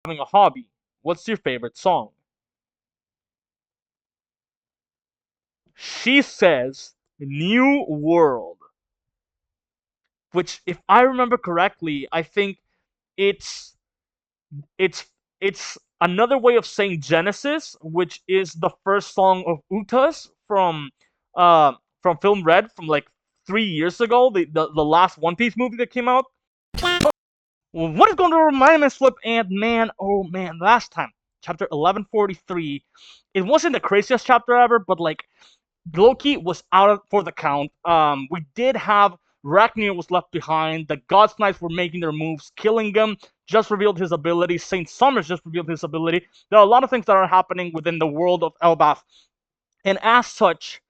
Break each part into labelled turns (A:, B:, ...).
A: having a hobby. What's your favorite song? She says New World, which, if I remember correctly, I think it's it's it's another way of saying Genesis, which is the first song of Utas from film Red from like 3 years ago, the last One Piece movie that came out. Well, what is going to remind me, Slip? And man, oh man, last time, chapter 1143, it wasn't the craziest chapter ever, but like Loki was out for the count. We did have Ragnar was left behind. The God's Knights were making their moves, killing him. Just revealed his ability. Saint Summers just revealed his ability. There are a lot of things that are happening within the world of Elbaf, and as such,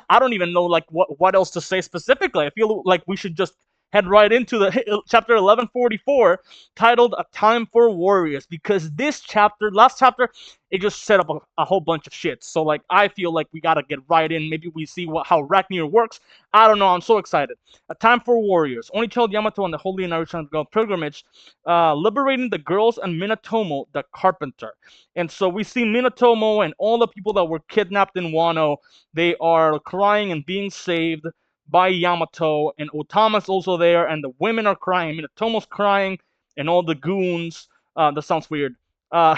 A: I don't even know like what else to say specifically. I feel like we should just head right into the chapter 1144, titled "A Time for Warriors," because this chapter, last chapter, it just set up a whole bunch of shit. So like I feel like we gotta get right in. Maybe we see how Ragnar works. I don't know. I'm so excited. A Time for Warriors. Only child Yamato on the Holy Naruto pilgrimage, liberating the girls and Minatomo the carpenter. And so we see Minatomo and all the people that were kidnapped in Wano. They are crying and being saved by Yamato, and Otama's also there, and the women are crying. Minatomo's crying, and all the goons, that sounds weird, uh,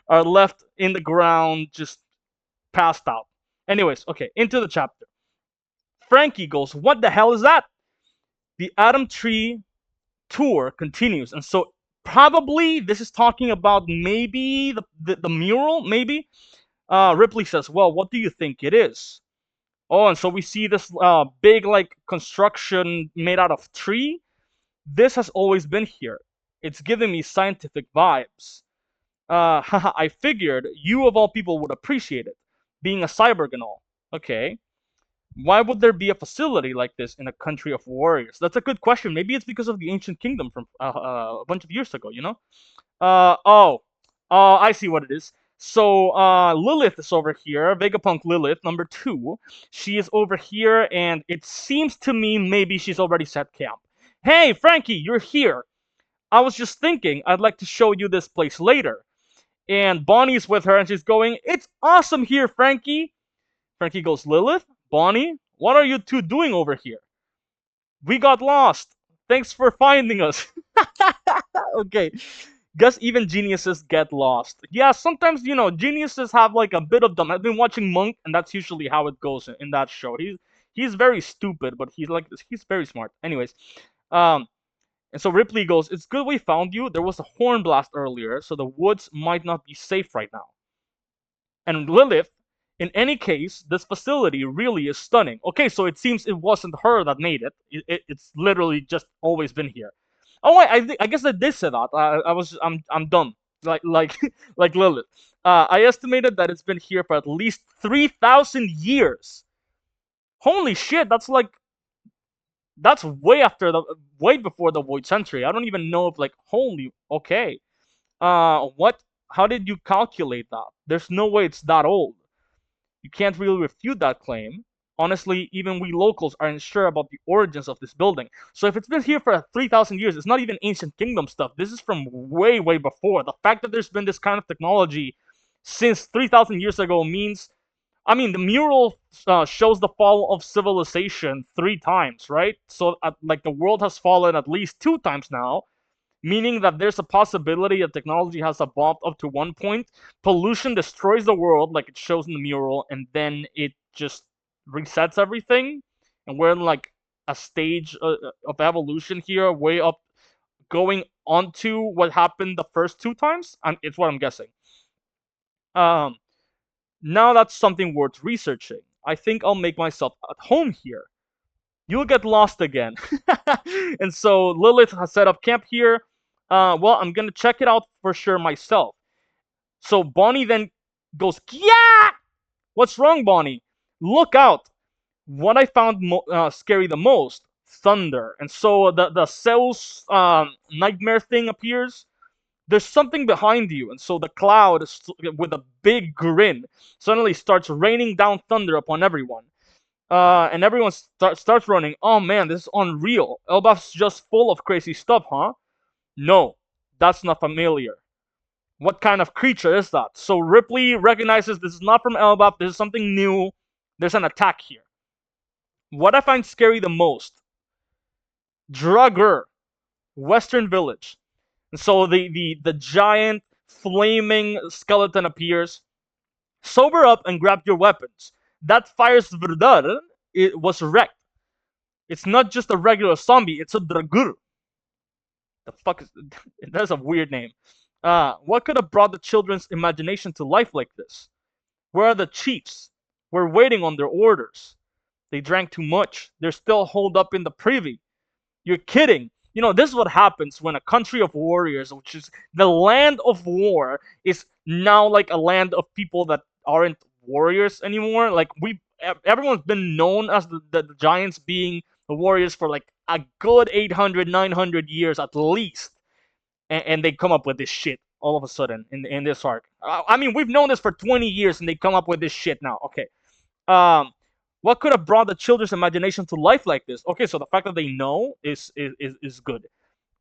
A: are left in the ground, just passed out. Anyways, okay, into the chapter. Frankie goes, "What the hell is that?" The Atom Tree tour continues, and so probably this is talking about maybe the mural, maybe. Ripley says, "Well, what do you think it is?" Oh, and so we see this big like construction made out of tree. This has always been here. It's giving me scientific vibes. Haha, I figured you of all people would appreciate it, being a cyborg and all. Okay. Why would there be a facility like this in a country of warriors? That's a good question. Maybe it's because of the ancient kingdom from a bunch of years ago, you know? Oh, I see what it is. So, Lilith is over here, Vegapunk Lilith, number 2. She is over here, and it seems to me maybe she's already set camp. Hey, Frankie, you're here. I was just thinking I'd like to show you this place later. And Bonnie's with her, and she's going, "It's awesome here, Frankie." Frankie goes, "Lilith? Bonnie? What are you two doing over here?" "We got lost. Thanks for finding us." Okay. Guess even geniuses get lost. Yeah, sometimes, geniuses have like a bit of dumb. I've been watching Monk, and that's usually how it goes in that show. He's very stupid, but he's very smart. Anyways, um, and so Ripley goes, "It's good we found you. There was a horn blast earlier, so the woods might not be safe right now." And Lilith, "In any case, this facility really is stunning." Okay, so it seems it wasn't her that made it. It's literally just always been here. Oh wait, I guess I did say that. I'm dumb. Like like Lilith. I estimated that it's been here for at least 3,000 years. Holy shit, that's way before the Void Century. I don't even know if like holy okay. What? How did you calculate that? There's no way it's that old. You can't really refute that claim. Honestly, even we locals aren't sure about the origins of this building. So if it's been here for 3,000 years, it's not even ancient kingdom stuff. This is from way, way before. The fact that there's been this kind of technology since 3,000 years ago means, I mean, the mural shows the fall of civilization 3 times, right? So, like, the world has fallen at least 2 times now, meaning that there's a possibility that technology has evolved up to one point. Pollution destroys the world, like it shows in the mural, and then it just resets everything. And we're in like a stage of evolution here, way up, going onto what happened the first 2 times. It's what I'm guessing. Um, Now that's something worth researching. I think I'll make myself at home here. You'll get lost again. And so Lilith has set up camp here. Well, I'm gonna check it out for sure myself. So Bonnie then goes, "Yeah! What's wrong, Bonnie? Look out!" What I found scary the most, thunder. And so the Zeus nightmare thing appears. There's something behind you, and so the cloud with a big grin suddenly starts raining down thunder upon everyone. And everyone starts running. "Oh man, this is unreal. Elbaf's just full of crazy stuff, huh?" "No, that's not familiar." What kind of creature is that? So Ripley recognizes this is not from Elbaf, this is something new. There's an attack here. What I find scary the most, Drugger, Western Village. And so the giant flaming skeleton appears. Sober up and grab your weapons. That fire's verdad, it was wrecked. It's not just a regular zombie, it's a dragur. The fuck is that's a weird name. What could have brought the children's imagination to life like this? Where are the chiefs? We're waiting on their orders. They drank too much. They're still holed up in the privy. You're kidding. You know, this is what happens when a country of warriors, which is the land of war, is now like a land of people that aren't warriors anymore. Like everyone's been known as the giants being the warriors for like a good 800, 900 years at least. And they come up with this shit all of a sudden in this arc. I mean, we've known this for 20 years and they come up with this shit now. Okay. Um, what could have brought the children's imagination to life like this? Okay, so the fact that they know is good.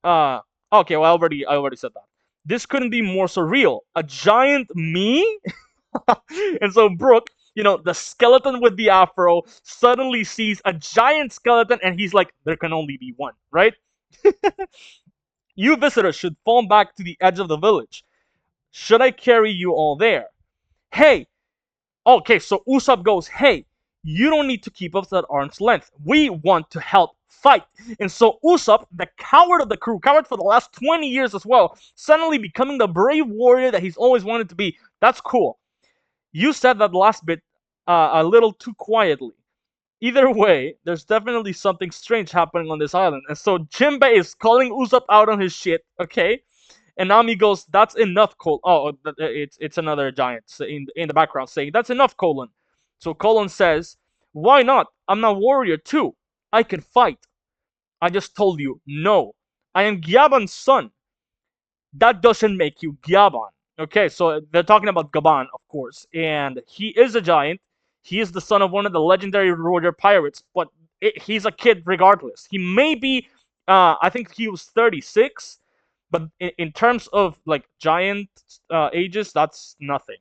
A: Okay, well I already said that. This couldn't be more surreal. A giant me, and so Brooke, the skeleton with the afro, suddenly sees a giant skeleton, and he's like, "There can only be one, right?" You visitors should fall back to the edge of the village. Should I carry you all there? Hey, okay, so Usopp goes, hey, you don't need to keep us at arm's length. We want to help fight. And so Usopp, the coward of the crew, coward for the last 20 years as well, suddenly becoming the brave warrior that he's always wanted to be. That's cool. You said that last bit a little too quietly. Either way, there's definitely something strange happening on this island. And so Jinbei is calling Usopp out on his shit, okay? And Nami goes, "That's enough, Colon." Oh, it's another giant in the background saying, "That's enough, Colon." So Colon says, "Why not? I'm a warrior too. I can fight." I just told you, no. I am Gyaban's son. That doesn't make you Gyaban. Okay, so they're talking about Gaban, of course, and he is a giant. He is the son of one of the legendary warrior pirates, but he's a kid regardless. He may be, I think he was 36, but in terms of like giant ages, that's nothing.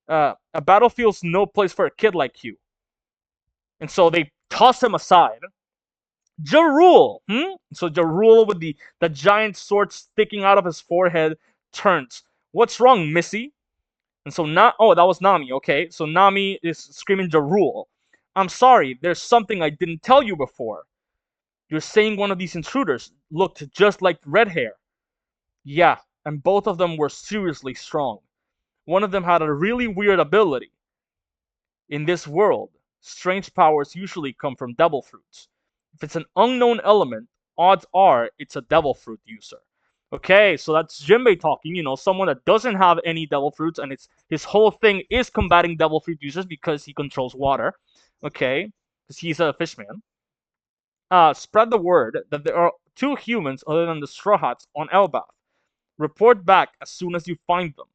A: A battlefield's no place for a kid like you. And so they toss him aside. Jarul, So Jarul with the giant sword sticking out of his forehead turns. What's wrong, Missy? And so oh, that was Nami. Okay, so Nami is screaming Jarul. I'm sorry, there's something I didn't tell you before. You're saying one of these intruders looked just like red hair. Yeah, and both of them were seriously strong. One of them had a really weird ability. In this world, strange powers usually come from devil fruits. If it's an unknown element, odds are it's a devil fruit user. Okay, so that's Jinbei talking, someone that doesn't have any devil fruits, and his whole thing is combating devil fruit users because he controls water. Okay, because he's a fishman. Spread the word that there are two humans other than the Straw Hats on Elbaf. Report back as soon as you find them.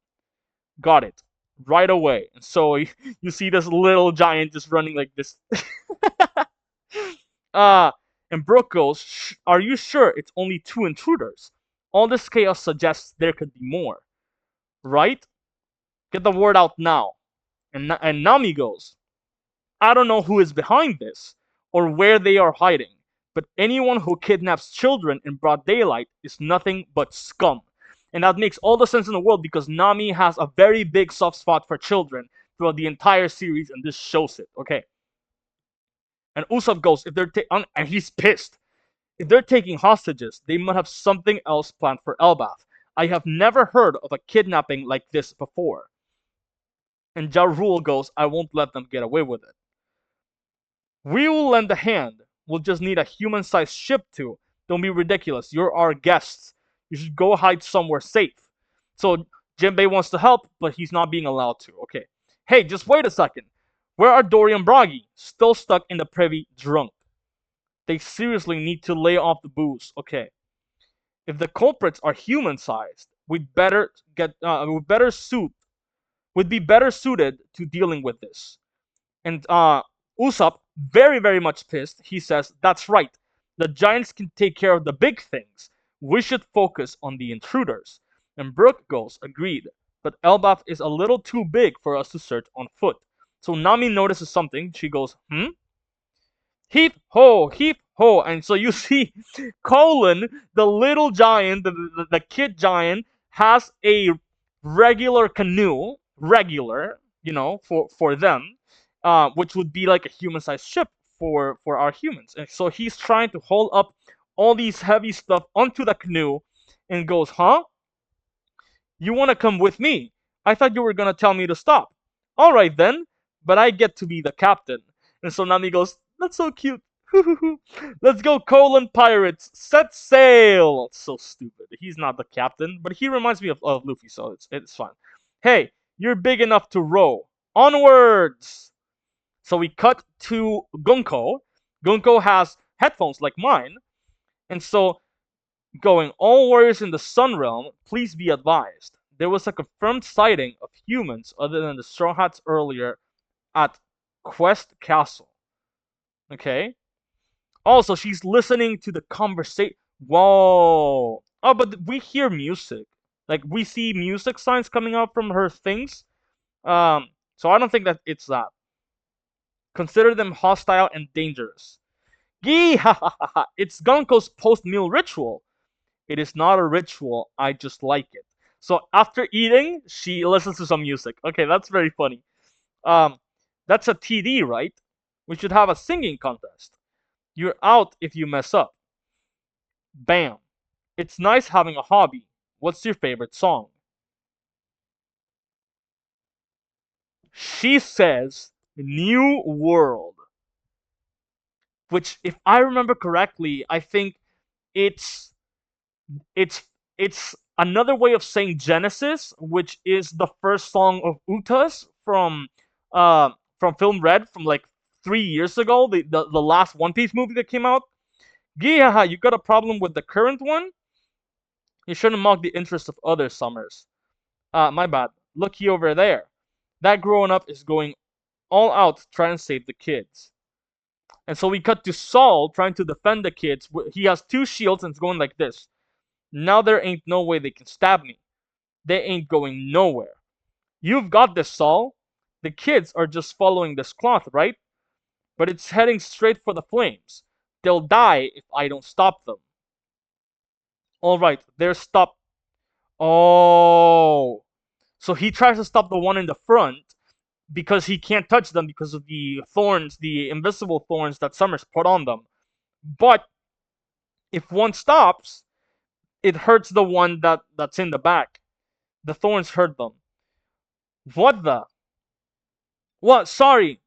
A: Got it. Right away. And so you see this little giant just running like this. uh, and Brooke goes, are you sure it's only two intruders? All this chaos suggests there could be more. Right? Get the word out now. And Nami goes, I don't know who is behind this or where they are hiding, but anyone who kidnaps children in broad daylight is nothing but scum. And that makes all the sense in the world because Nami has a very big soft spot for children throughout the entire series, and this shows it. Okay. And Usopp goes, and he's pissed. If they're taking hostages, they might have something else planned for Elbaf. I have never heard of a kidnapping like this before. And Ja Rule goes, I won't let them get away with it. We will lend a hand. We'll just need a human-sized ship too. Don't be ridiculous. You're our guests. You should go hide somewhere safe. So Jinbei wants to help, but he's not being allowed to. Okay. Hey, just wait a second. Where are Dory and Bragi? Still stuck in the privy, drunk. They seriously need to lay off the booze. Okay. If the culprits are human-sized, we'd be better suited to dealing with this. And Usopp, very, very much pissed, he says, that's right. The giants can take care of the big things. We should focus on the intruders. And Brooke goes, agreed, but Elbaf is a little too big for us to search on foot. So Nami notices something. She goes, heap ho. And so you see Colin, the little giant, the kid giant, has a regular canoe, regular, for them, which would be like a human-sized ship for our humans. And so he's trying to hold up all these heavy stuff onto the canoe and goes, huh? You want to come with me? I thought you were going to tell me to stop. All right then, but I get to be the captain. And so Nami goes, that's so cute. Let's go, Colon Pirates. Set sail. So stupid. He's not the captain, but he reminds me of Luffy, so it's fine. Hey, you're big enough to row. Onwards. So we cut to Gunko. Gunko has headphones like mine, and so going, all warriors in the Sun Realm, please be advised. There was a confirmed sighting of humans other than the Straw Hats earlier at Quest Castle. Okay? Also, she's listening to the conversation. Whoa. Oh, but we hear music. Like, we see music signs coming out from her things. So I don't think that it's that. Consider them hostile and dangerous. Gee, ha ha ha ha. It's Gonko's post-meal ritual. It is not a ritual, I just like it. So after eating, she listens to some music. Okay, that's very funny. Um, that's a TD, right? We should have a singing contest. You're out if you mess up. Bam. It's nice having a hobby. What's your favorite song? She says New World, which if I remember correctly, I think it's it's it's another way of saying Genesis, which is the first song of Utas from Film Red from like 3 years ago, the last One Piece movie that came out. Yeah, you got a problem with the current one? You shouldn't mock the interests of other summers. My bad. Looky over there. That growing up is going all out trying to save the kids. And so we cut to Saul trying to defend the kids. He has two shields and it's going like this. Now there ain't no way they can stab me. They ain't going nowhere. You've got this, Saul. The kids are just following this cloth, right? But it's heading straight for the flames. They'll die if I don't stop them. Alright, they're stopped. Oh. So he tries to stop the one in the front because he can't touch them because of the thorns, the invisible thorns that Summers put on them. But if one stops, it hurts the one that's in the back. The thorns hurt them. What the? What? Sorry.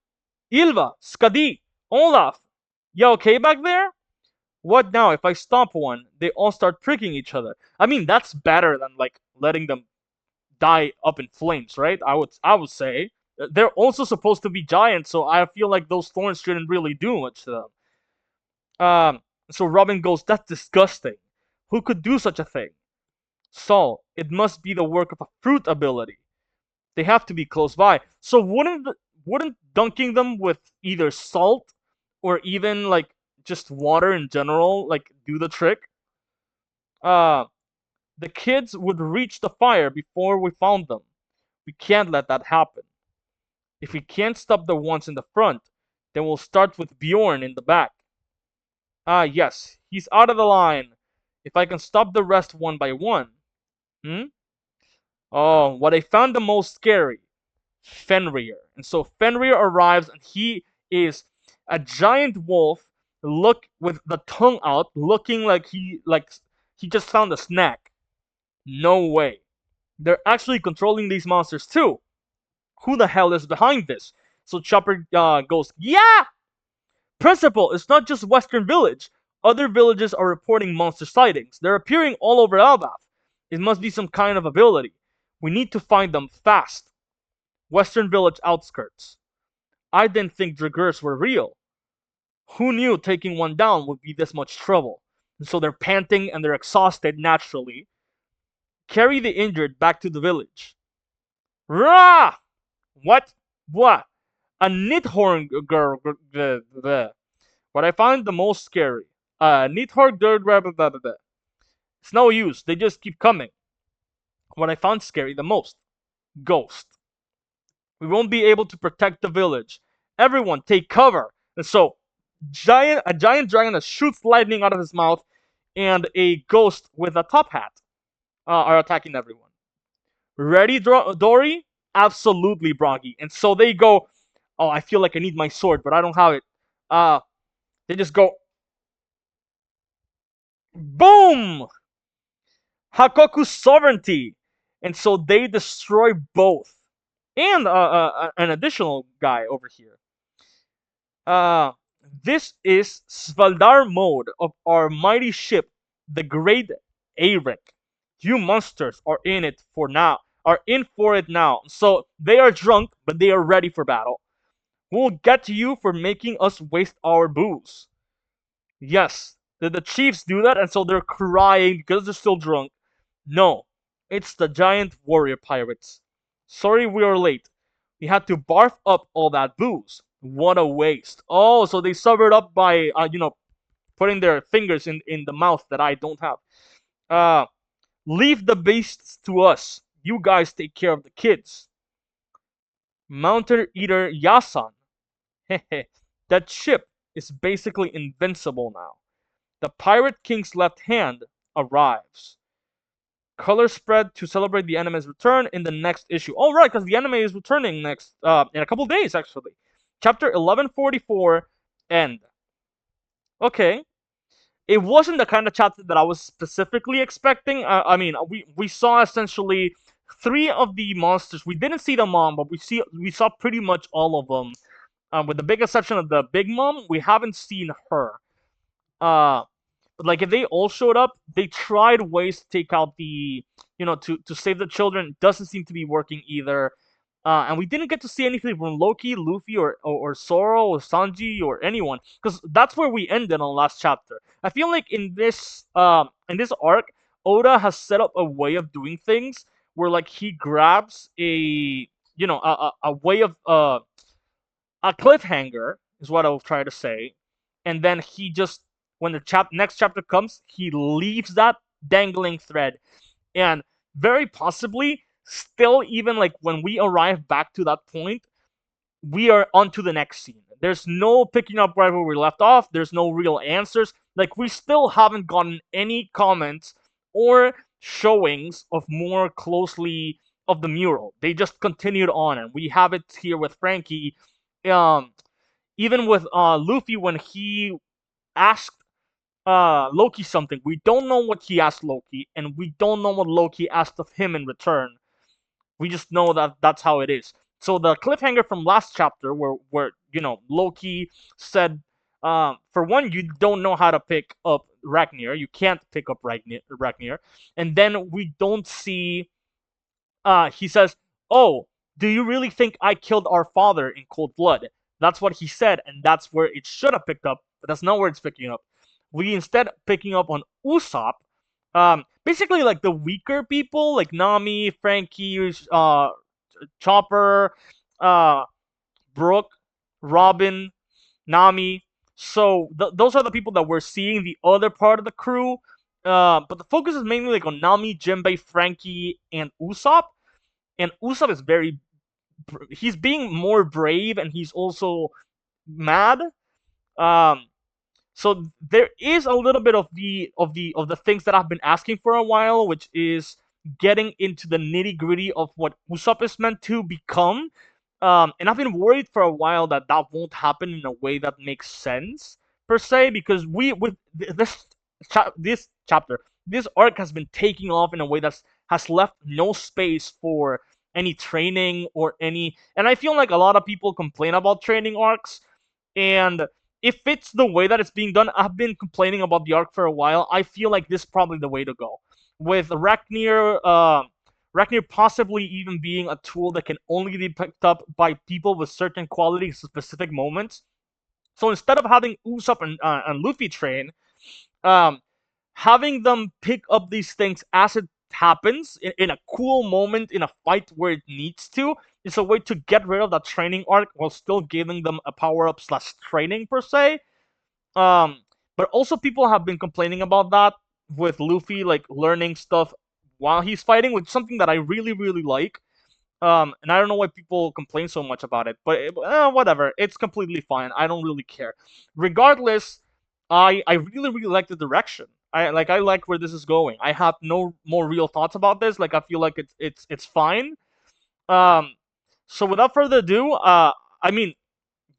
A: Ilva, Skadi, Olaf. You okay back there? What now? If I stomp one, they all start pricking each other. I mean, that's better than like letting them die up in flames, right? I would say. They're also supposed to be giants, so I feel like those thorns shouldn't really do much to them. So Robin goes, that's disgusting. Who could do such a thing? Saul, it must be the work of a fruit ability. They have to be close by. So wouldn't dunking them with either salt or even like just water in general like do the trick? Uh the kids would reach the fire before we found them. We can't let that happen. If we can't stop the ones in the front, then we'll start with Bjorn in the back. Ah, yes, he's out of the line. If I can stop the rest one by one. Hmm? Oh, what I found the most scary. Fenrir. And so Fenrir arrives and he is a giant wolf look with the tongue out, looking like he just found a snack. No way. They're actually controlling these monsters too. Who the hell is behind this? So Chopper goes, yeah! Principal, it's not just Western Village. Other villages are reporting monster sightings. They're appearing all over Elbaf. It must be some kind of ability. We need to find them fast. Western Village outskirts. I didn't think Draggers were real. Who knew taking one down would be this much trouble? And so they're panting and they're exhausted naturally. Carry the injured back to the village. Rah! What? What? A Nidhorn girl. What I find the most scary. Nidhorn girl. It's no use. They just keep coming. What I found scary the most: Ghost. We won't be able to protect the village. Everyone, take cover. And so, a giant dragon that shoots lightning out of his mouth, and a ghost with a top hat are attacking everyone. Ready, Dory? Absolutely, Broggy. And so they go, oh, I feel like I need my sword, but I don't have it. They just go, boom! Hakoku's sovereignty. And so they destroy both. And an additional guy over here. Uh, this is Svaldar mode of our mighty ship, the Great Arik. You monsters are in it for now. Are in for it now. So they are drunk, but they are ready for battle. We'll get to you for making us waste our booze. Yes, did the chiefs do that? And so they're crying because they're still drunk. No, it's the giant warrior pirates. Sorry we are late. We had to barf up all that booze. What a waste. Oh, so they sobered up by, putting their fingers in the mouth that I don't have. Uh, leave the beasts to us. You guys take care of the kids. Mountain Eater Yasan. That ship is basically invincible now. The Pirate King's left hand arrives. Color spread to celebrate the anime's return in the next issue. Oh, right, because the anime is returning next in a couple days, actually. Chapter 1144, end. Okay. It wasn't the kind of chapter that I was specifically expecting. I mean, we saw essentially three of the monsters. We didn't see the mom, but we saw pretty much all of them. With the big exception of the big mom, we haven't seen her. Uh, like if they all showed up, they tried ways to take out the, to save the children. Doesn't seem to be working either. And we didn't get to see anything from Loki, Luffy, or Zoro, or Sanji, or anyone, because that's where we ended on last chapter. I feel like in this arc, Oda has set up a way of doing things where like he grabs a way of a cliffhanger is what I'll try to say, and then he just when the next chapter comes, he leaves that dangling thread, and very possibly still even like when we arrive back to that point, we are on to the next scene. There's no picking up right where we left off. There's no real answers. Like we still haven't gotten any comments or showings of more closely of the mural. They just continued on, and we have it here with Frankie. Um, Even with Luffy when he asked Loki something, we don't know what he asked Loki, and we don't know what Loki asked of him in return. We just know that that's how it is. So the cliffhanger from last chapter, where Loki said, for one, you don't know how to pick up Ragnar. You can't pick up Ragnar, and then we don't see. He says, "Oh, do you really think I killed our father in cold blood?" That's what he said, and that's where it should have picked up, but that's not where it's picking up. We instead picking up on Usopp, basically like the weaker people, like Nami, Frankie, Chopper, uh, Brooke, Robin, Nami. So those are the people that we're seeing. The other part of the crew, but the focus is mainly like on Nami, Jinbei, Frankie, and Usopp. And Usopp is he's being more brave, and he's also mad. Um, so there is a little bit of the things that I've been asking for a while, which is getting into the nitty gritty of what Usopp is meant to become. And I've been worried for a while that that won't happen in a way that makes sense per se, because with this chapter, this arc has been taking off in a way that has left no space for any training or any. And I feel like a lot of people complain about training arcs, and if it's the way that it's being done, I've been complaining about the arc for a while. I feel like this is probably the way to go. With Ragnar possibly even being a tool that can only be picked up by people with certain qualities at specific moments. So instead of having Usopp and Luffy train, um, having them pick up these things as it happens in a cool moment in a fight where it needs to is a way to get rid of that training arc while still giving them a power up slash training per se. But also people have been complaining about that with Luffy like learning stuff while he's fighting, which is something that I really really like. And I don't know why people complain so much about it, but whatever. It's completely fine. I don't really care. Regardless, I really really like the direction. I like where this is going. I have no more real thoughts about this. Like I feel like it's fine. Um, so without further ado, I mean,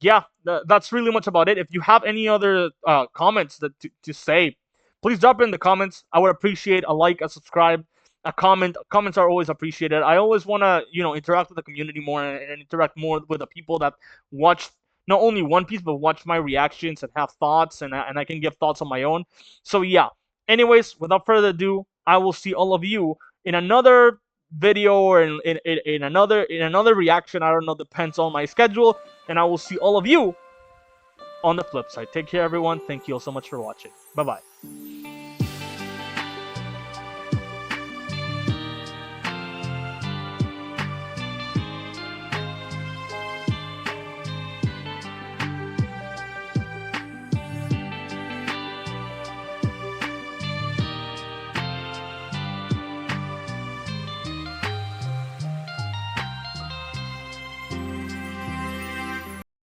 A: yeah, that's really much about it. If you have any other comments to say, please drop it in the comments. I would appreciate a like, a subscribe, a comment. Comments are always appreciated. I always want to, interact with the community more and interact more with the people that watch not only One Piece but watch my reactions and have thoughts, and I can give thoughts on my own. So yeah. Anyways, without further ado, I will see all of you in another video or in another reaction. I don't know, depends on my schedule, and I will see all of you on the flip side. Take care, everyone. Thank you all so much for watching. Bye bye.